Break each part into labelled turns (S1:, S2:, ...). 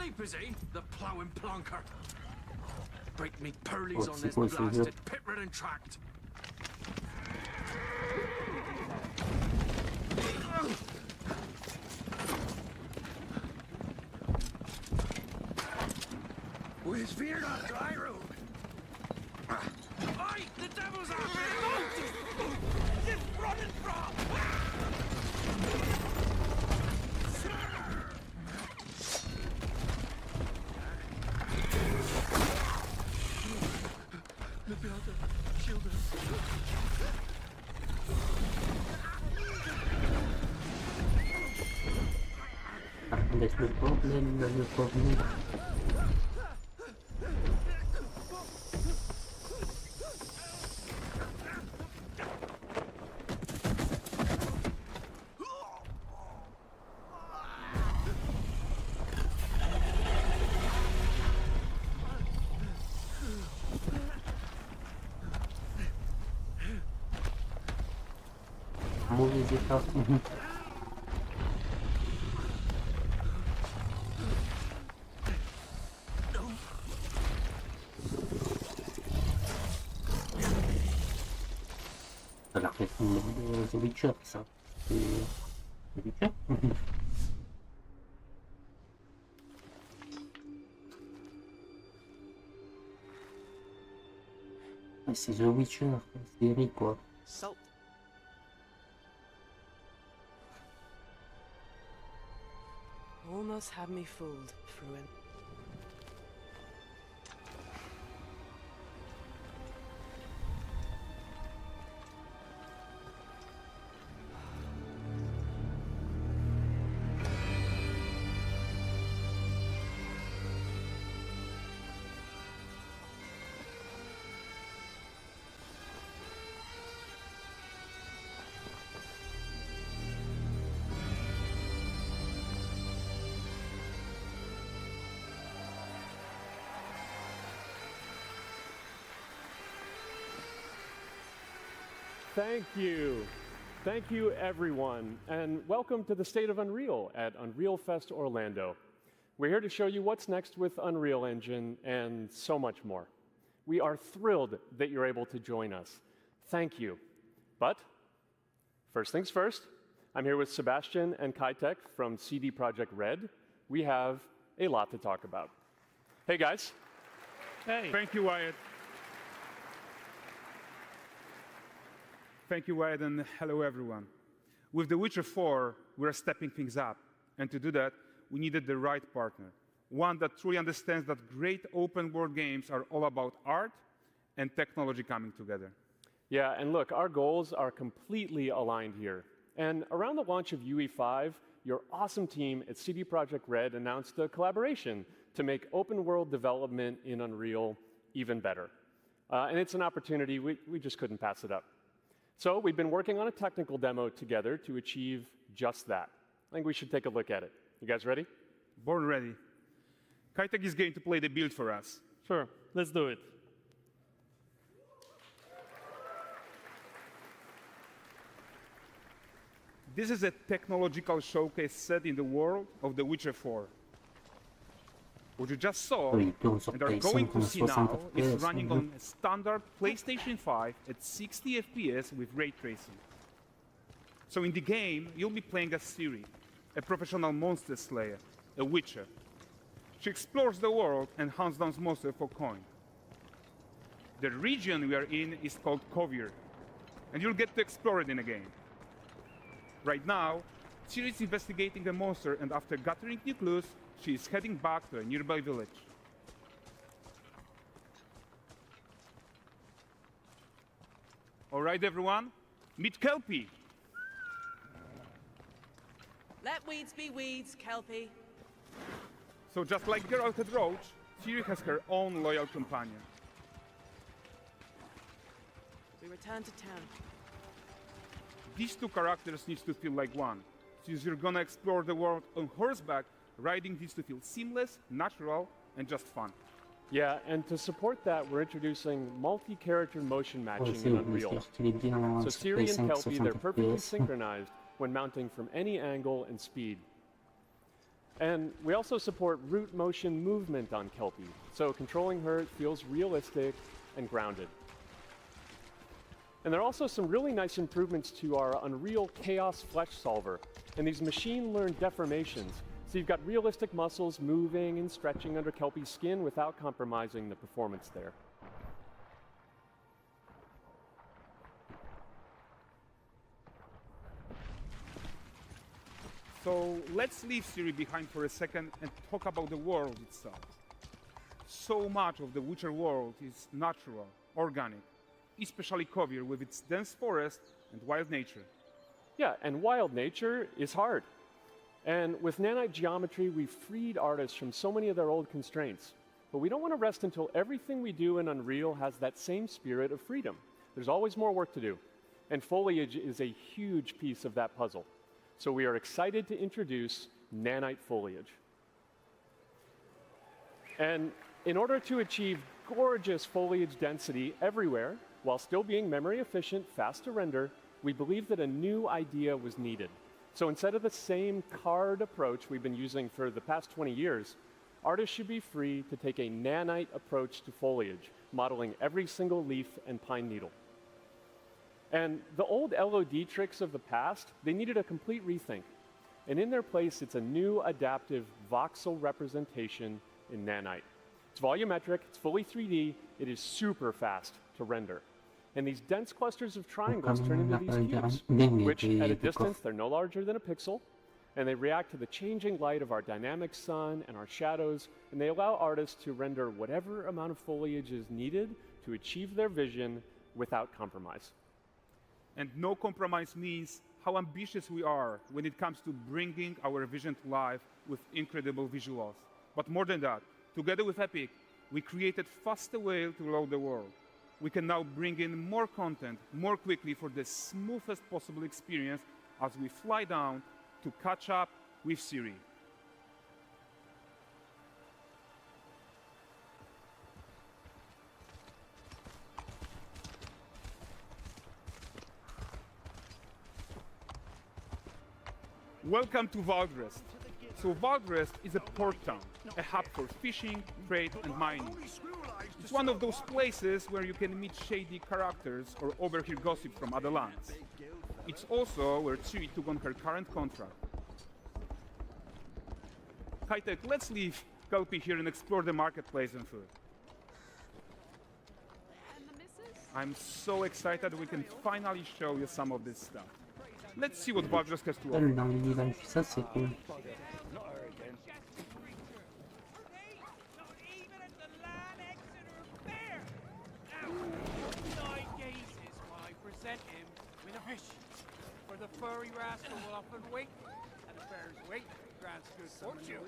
S1: asleep, is he? The ploughing plonker. Break me pearlies on this blasted pit-ridden tract. Where's fear on dry road? Oi! The devil's after you! Just running from! Liberata, shield us.
S2: There's no problem, no problem. Movies it up. Alors que c'est The Witcher ça. C'est The Witcher. C'est The Witcher, série quoi.
S3: Salt. Almost had me fooled, Fruin.
S4: Thank you everyone, and welcome to the State of Unreal at Unreal Fest Orlando. We're here to show you what's next with Unreal Engine and so much more. We are thrilled that you're able to join us. Thank you. But first things first, I'm here with Sebastian and Kaitek from CD Projekt Red. We have a lot to talk about. Hey guys.
S5: Hey. Thank you, Wyatt. Thank you, Wyatt, and hello, everyone. With The Witcher 4, we're stepping things up. And to do that, we needed the right partner, one that truly understands that great open-world games are all about art and technology coming together.
S4: Yeah, and look, our goals are completely aligned here. And around the launch of UE5, your awesome team at CD Projekt Red announced a collaboration to make open-world development in Unreal even better. And it's an opportunity, we just couldn't pass it up. So we've been working on a technical demo together to achieve just that. I think we should take a look at it. You guys ready?
S5: Born ready. Kaitek is going to play the build for us.
S6: Sure, let's do it.
S5: This is a technological showcase set in the world of The Witcher 4. What you just saw and are going to see now is running on a standard PlayStation 5 at 60 FPS with ray tracing. So in the game, you'll be playing as Ciri, a professional monster slayer, a witcher. She explores the world and hunts down monsters for coin. The region we are in is called Kovir, and you'll get to explore it in a game. Right now, Ciri is investigating a monster, and after gathering new clues, she is heading back to a nearby village. All right, everyone, meet Kelpie.
S3: Let weeds be weeds, Kelpie.
S5: So just like Geralt had Roach, Ciri has her own loyal companion.
S3: We return to town.
S5: These two characters need to feel like one. Since you're gonna explore the world on horseback, riding needs to feel seamless, natural, and just fun.
S4: Yeah, and to support that, we're introducing multi-character motion matching in Unreal. So Ciri and Kelpie, they're perfectly synchronized when mounting from any angle and speed. And we also support root motion movement on Kelpie, so controlling her feels realistic and grounded. And there are also some really nice improvements to our Unreal Chaos Flesh Solver and these machine-learned deformations. So you've got realistic muscles moving and stretching under Kelpie's skin without compromising the performance there.
S5: So let's leave Siri behind for a second and talk about the world itself. So much of the Witcher world is natural, organic, especially Kovir with its dense forest and wild nature.
S4: Yeah, and wild nature is hard. And with nanite geometry, we've freed artists from so many of their old constraints. But we don't want to rest until everything we do in Unreal has that same spirit of freedom. There's always more work to do. And foliage is a huge piece of that puzzle. So we are excited to introduce nanite foliage. And in order to achieve gorgeous foliage density everywhere, while still being memory efficient, fast to render, we believe that a new idea was needed. So instead of the same card approach we've been using for the past 20 years, artists should be free to take a nanite approach to foliage, modeling every single leaf and pine needle. And the old LOD tricks of the past, they needed a complete rethink. And in their place, it's a new adaptive voxel representation in nanite. It's volumetric, it's fully 3D, it is super fast to render. And these dense clusters of triangles turn into these cubes, which at a distance, they're no larger than a pixel, and they react to the changing light of our dynamic sun and our shadows, and they allow artists to render whatever amount of foliage is needed to achieve their vision without compromise.
S5: And no compromise means how ambitious we are when it comes to bringing our vision to life with incredible visuals. But more than that, together with Epic, we created faster way to load the world. We can now bring in more content more quickly for the smoothest possible experience as we fly down to catch up with Siri. Welcome to Valdrest. So Valdrest is a port town, a hub for fishing, trade and mining. It's one of those places where you can meet shady characters or overhear gossip from other lands. It's also where Ciri took on her current contract. High-tech, let's leave Kelpie here and explore the marketplace and food. I'm so excited we can finally show you some of this stuff. Let's see what Valdrest has to offer.
S2: Dans l'univers, ça c'est cool.
S1: For the furry rascal will often wait, and a bear's weight grants good fortune.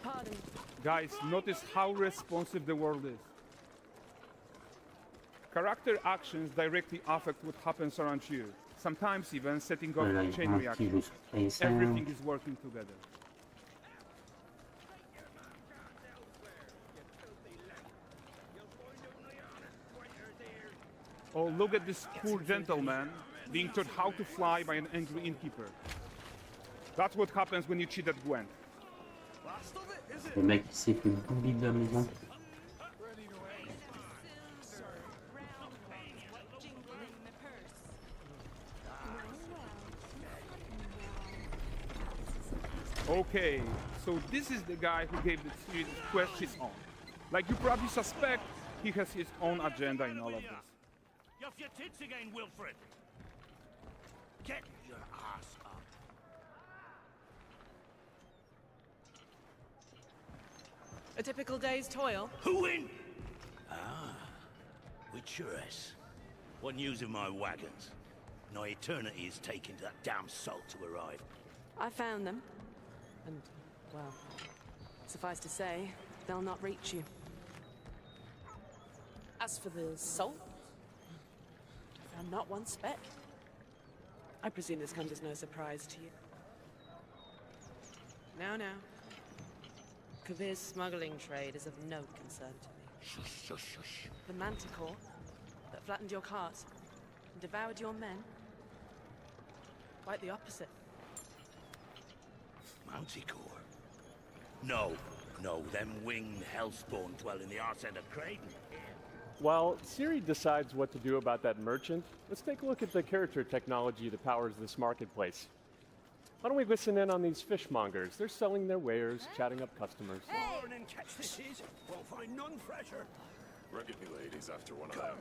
S3: Pardon.
S5: Guys, notice how responsive the world is. Character actions directly affect what happens around you, sometimes even setting off
S2: Voilà,
S5: a chain
S2: un
S5: reaction.
S2: petit juste ça.
S5: Everything is working together. Oh, look at this poor gentleman being taught how to fly by an angry innkeeper. That's what happens when you cheat at Gwent.
S2: Le mec il s'est fait bouler de la maison.
S5: Okay, so this is the guy who gave the series quest his own. Like you probably suspect, he has his own agenda in all of this.
S1: You're off your tits again, Wilfred. Get your ass up.
S3: A typical day's toil.
S6: Who in? Ah, Witcheress. What news of my wagons? No eternity is taking that damn salt to arrive.
S3: I found them. And, well, suffice to say, they'll not reach you. As for the salt, I found not one speck. I presume this comes as no surprise to you. Now. Kovir's smuggling trade is of no concern to me.
S6: Shush, shush, shush.
S3: The manticore that that flattened your cars and devoured your men? Quite the opposite.
S6: Manticore? No, them winged hellspawn dwell in the arse end of Creighton.
S4: While Siri decides what to do about that merchant, let's take a look at the character technology that powers this marketplace. Why don't we listen in on these fishmongers? They're selling their wares, chatting up customers.
S6: Morning, catch this is. Won't find none fresher.
S7: Reckon you ladies after one of them.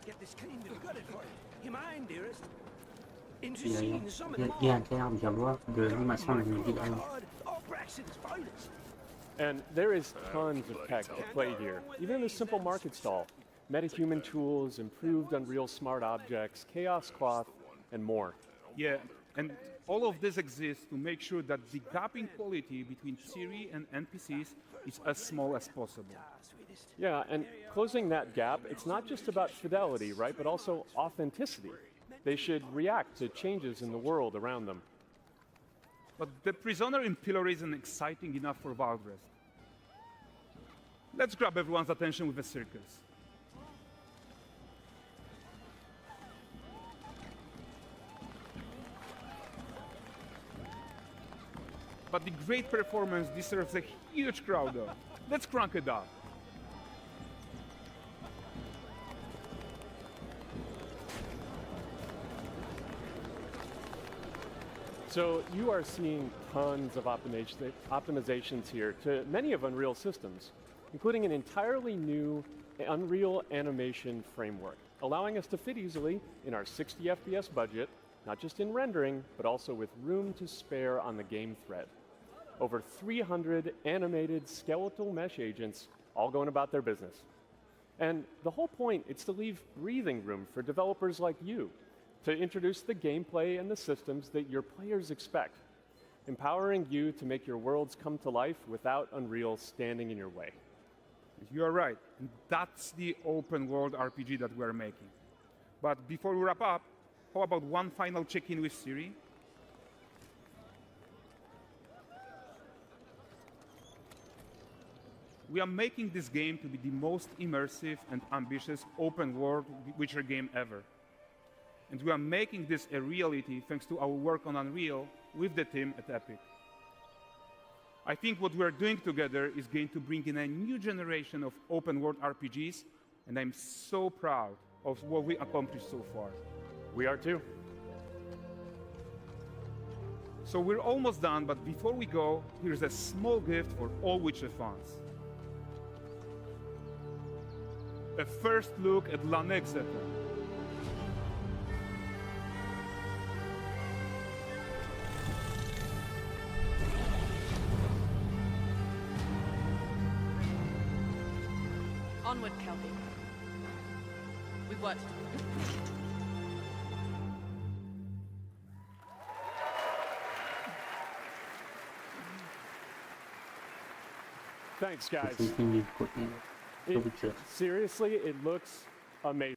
S6: Get this cleaned and gutted for you. You mind, dearest?
S2: Il
S6: Into
S2: y a,
S6: seeing some
S2: il y a un terme, j'en vois, de l'animation de vidéo.
S6: Oh, Braxton's finest.
S4: And there is tons of tech at play here, even in a simple market stall. Metahuman tools, improved Unreal smart objects, chaos cloth, and more.
S5: Yeah, and all of this exists to make sure that the gap in quality between Siri and NPCs is as small as possible.
S4: Yeah, and closing that gap, it's not just about fidelity, right, but also authenticity. They should react to changes in the world around them.
S5: But the prisoner in Pillory isn't exciting enough for Valdrest. Let's grab everyone's attention with a circus. But the great performance deserves a huge crowd though. Let's crank it up.
S4: So you are seeing tons of optimizations here to many of Unreal systems, including an entirely new Unreal animation framework, allowing us to fit easily in our 60 FPS budget, not just in rendering, but also with room to spare on the game thread. Over 300 animated skeletal mesh agents all going about their business. And the whole point is to leave breathing room for developers like you to introduce the gameplay and the systems that your players expect, empowering you to make your worlds come to life without Unreal standing in your way.
S5: You are right. And that's the open world RPG that we're making. But before we wrap up, how about one final check-in with Siri? We are making this game to be the most immersive and ambitious open world Witcher game ever. And we are making this a reality thanks to our work on Unreal with the team at Epic. I think what we are doing together is going to bring in a new generation of open world RPGs, and I'm so proud of what we accomplished so far.
S4: We are too.
S5: So we're almost done, but before we go, here's a small gift for all Witcher fans. A first look at Lanexeter.
S3: Onward, Kelby. We've worked.
S4: Thanks, guys.
S2: Everything you've put in.
S4: Seriously, it looks amazing.